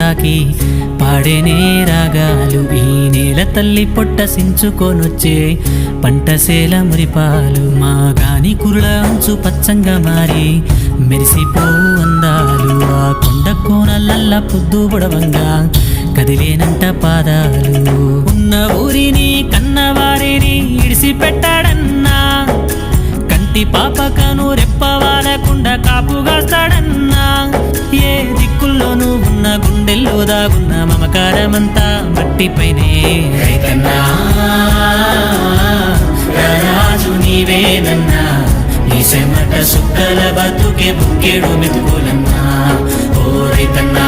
తాకి పాడేనే రాగాలు. ఈ నేల తల్లి పొట్ట సించుకొనొచ్చే పంటసేల మురిపాలు. మా గాని కురుల అంచు పచ్చంగా మారి మెరిసిపోవు అందాలు. ఆ కొండ కోనలల్ల పొద్దు బుడవంగా కదిలేనంట పాదాలు. ఉన్న ఊరిని కన్నవారిని ఇడిసి పెట్టాడన్నా, కంటి పాపకను రెప్పవాలకుండా కాపుగాస్తాడన్నా. ఏ దిక్కుల్లోనూ ఉన్న గుండెల్లో దాగున్న మమకారమంతా మట్టిపైనే. రైతన్నా రాజు నీవేనన్నా, నీ చెమట సుక్కల బతుకే బుక్కేడు మెతుకులన్నా. ఓ రైతన్నా